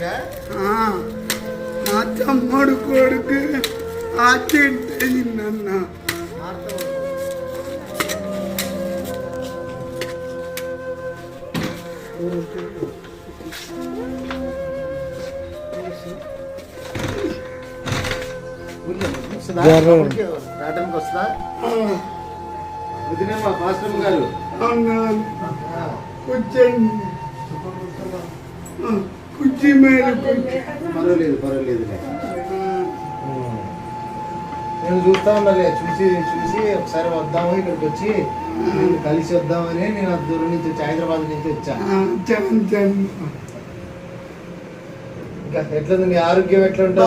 అయిందా? మా తమ్ముడు కొడుకు యాక్సిడెంట్ అయిందన్న. రావడానికి వస్తా వదిలేమ్మా పాస్టర్ గారు. కూర్చోండి, కుర్చీ మీద పర్వాలేదు పర్వాలేదు. నేను చూస్తా ఉండాలి, చూసి ఒకసారి వద్దాము ఇక్కడికి వచ్చి కలిసి వద్దామని నేను దూరం నుంచి వచ్చి హైదరాబాద్ నుంచి వచ్చా. ఇంకా ఎట్లుంది ఆరోగ్యం? ఎట్లా ఉంటుంది?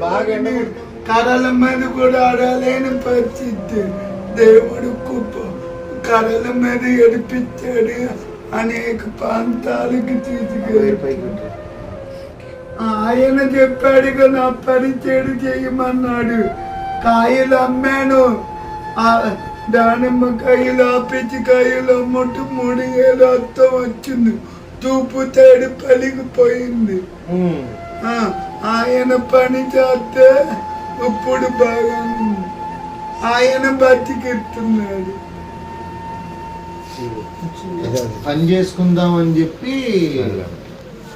బాగా కర్రల మీద కూడా ఆడలేని పరిస్థితి. దేవుడు కర్రల మీద ఏడిపించాడు, అనేక ప్రాంతాలకు తీసుకెళ్ళి ఆయన చెప్పాడు నా పరిచయం చేయమన్నాడు. కాయలు అమ్మాను, దానిమ్మ కాయలు పిచ్చికాయలు అమ్ముంటూ 3,000 అర్థం వచ్చింది. చూపు తేడి పలిగిపోయింది. ఆయన పని చేస్తే ఇప్పుడు బాగా ఆయన బతికెత్తున్నాడు. పని చేసుకుందాం అని చెప్పి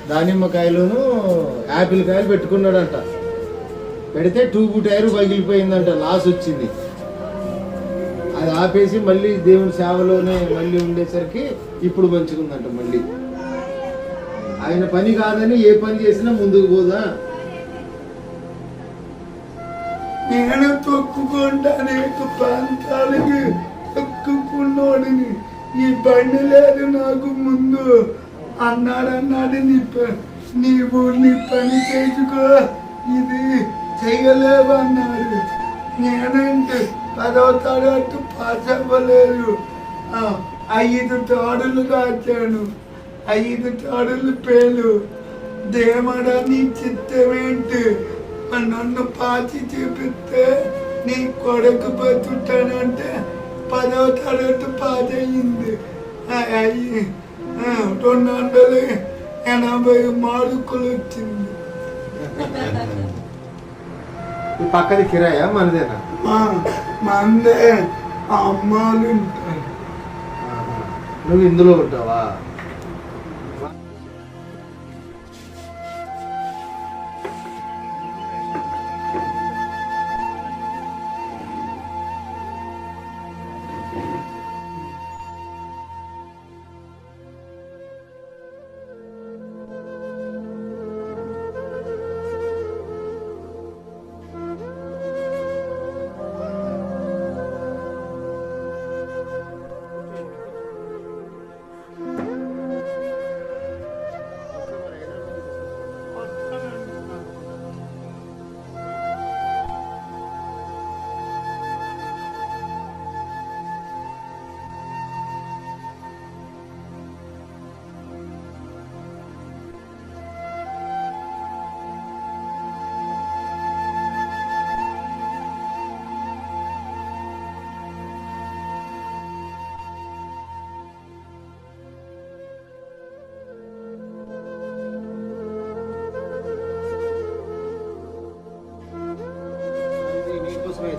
దానిమ్మకాయలోను యాపిల్ కాయలు పెట్టుకున్నాడంట. పెడితే ట్యూబ్ టైర్ పగిలిపోయిందంట, లాస్ వచ్చింది. అది ఆపేసి మళ్ళీ దేవుని సేవలోనే మళ్ళీ ఉండేసరికి ఇప్పుడు మంచుకుందంట. మళ్ళీ ఆయన పని కాదని ఏ పని చేసినా ముందుకు పోదా. నేను తొక్కుకుంటాను, ప్రాంతాలకి తొక్కుకున్నోడిని. ఈ బండి లేదు నాకు ముందు అన్నాడు. నీవు నీ పని చేసుకో, ఇది చేయలేవు అన్నాడు. నేనంటే 10వ తరగతి పాస్ అవ్వలేదు. 5 తాడులు కాచాను, 5 తాడులు పేలు. దేవుడా నీ చిత్తమేంటి? నన్ను పాచి చూపిస్తే నీ కొడుకు బతుకుతానంటే 10వ తరగతి పాస్ అయ్యింది. 280 మార్కులు వచ్చింది. పక్కది కిరాయా మనదేనా? మందే. అమ్మాలు ఉంటారు. నువ్వు ఇందులో ఉంటావా?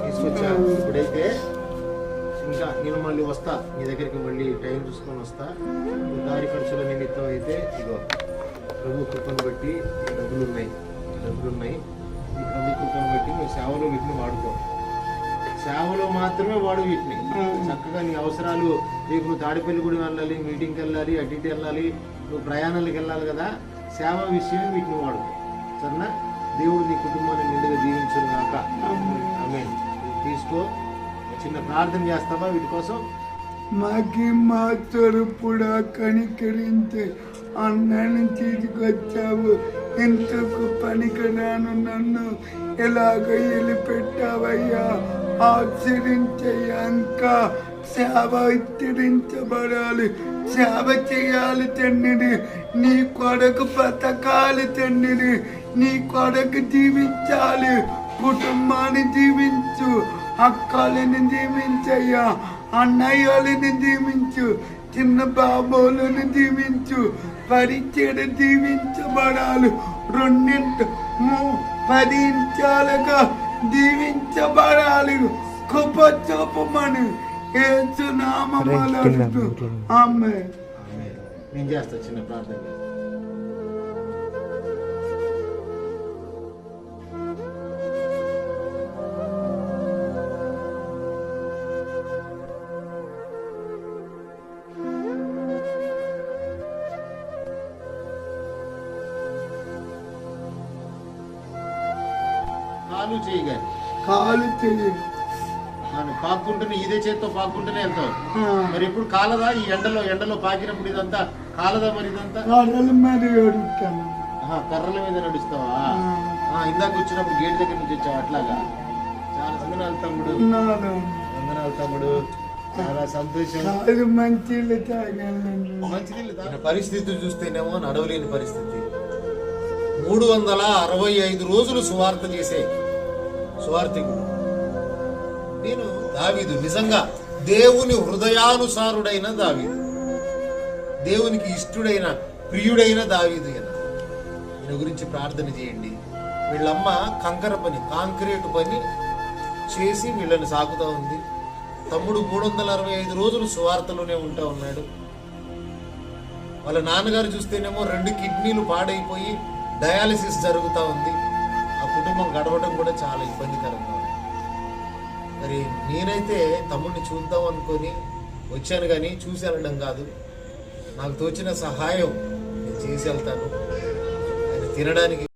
తీసుకొచ్చా. ఇప్పుడైతే ఇంకా నేను మళ్ళీ వస్తా నీ దగ్గరికి, మళ్ళీ టైం చూసుకొని వస్తా. దారి ఖర్చుల నిమిత్తం అయితే ఇగో ప్రభు కృపను బట్టి డబ్బులు ఉన్నాయి. ఈ ప్రభు కృపను బట్టి నువ్వు సేవలో వీటిని వాడుకో. సేవలో మాత్రమే వాడు వీటిని. చక్కగా నీ అవసరాలు, రేపు నువ్వు తాడిపల్లి గుడి వెళ్ళాలి, మీటింగ్కి వెళ్ళాలి, అటు ఇటు వెళ్ళాలి, నువ్వు ప్రయాణాలకు వెళ్ళాలి కదా, సేవ విషయం వీటిని వాడుకో. సరేనా? దేవుడు నీ కుటుంబాన్ని నిండుగా దీవించును గాక. ఆమేన్. తీసుకో. చిన్న ప్రార్థన చేస్తావా వీటి కోసం? మాకి మా తరపుడా కనికరించి అన్నాన్ని తీసుకొచ్చావు. ఇంతకు పనికిరాను నన్ను ఎలాగ పెట్టావయ్యా. ఆశ్చర్యించయ్యా. ఇంకా సేవ విస్తరించబడాలి, సేవ చేయాలి తండ్రి. నీ కొడుకు బతకాలి తండ్రి. నీ కొడుకు జీవించాలి. కుటుంబాన్ని జీవించు, అక్కలని జీవించయ్యా, అన్నయ్యలని జీవించు. చిన్న బాబోలను దీవించు, పరిచయ దీవించబడాలి, రెండింటి 10 ఇంచాలుగా దీవించబడాలి, కృప చూపమని యేసు నామములో అడుగుతూ ఆమేన్. నేను చేస్తా చిన్న ప్రార్థన. కాలు చేయగాని కాలు చెయ్యి పాక్కుంటూనే ఇదే చేత్తో పాక్కుంటూనే వెళ్తావు. మరి ఎప్పుడు కాలదా? ఈ ఎండలో పాకినప్పుడు ఇదంతా కాలదా? మరి ఇదంతా కర్రల మీద ఏడుస్తాను. కర్రల మీద నడుస్తావా? ఇందాక వచ్చినప్పుడు గేట్ దగ్గర నుంచి వచ్చావు అట్లాగా. చాలా వందనాలు తమ్ముడు, వందనాలు తమ్ముడు, చాలా సంతోషం. మంచిళ్ళు తాగాలండి. మంచినీళ్ళు పరిస్థితి చూస్తేనేమో నడవలేని పరిస్థితి. 365 రోజులు సువార్త చేసే సువార్థికుడు నేను. దావీదు నిజంగా దేవుని హృదయానుసారుడైన దావీదు, దేవునికి ఇష్టుడైన ప్రియుడైన దావీదు. ఈయన గురించి ప్రార్థన చేయండి. వీళ్ళమ్మ కంకర పని, కాంక్రీట్ పని చేసి వీళ్ళని సాగుతూ ఉంది. తమ్ముడు 365 రోజులు సువార్తలోనే ఉంటా ఉన్నాడు. వాళ్ళ నాన్నగారు చూస్తేనేమో 2 కిడ్నీలు పాడైపోయి డయాలసిస్ జరుగుతూ ఉంది. ఆ కుటుంబం గడవడం కూడా చాలా ఇబ్బందికరంగా ఉంది. మరి నేనైతే తమ్ముడిని చూద్దాం అనుకొని వచ్చాను, కానీ చూసి వెళ్ళడం కాదు. నాకు తోచిన సహాయం నేను చేసి వెళ్తాను. ఆయన తినడానికి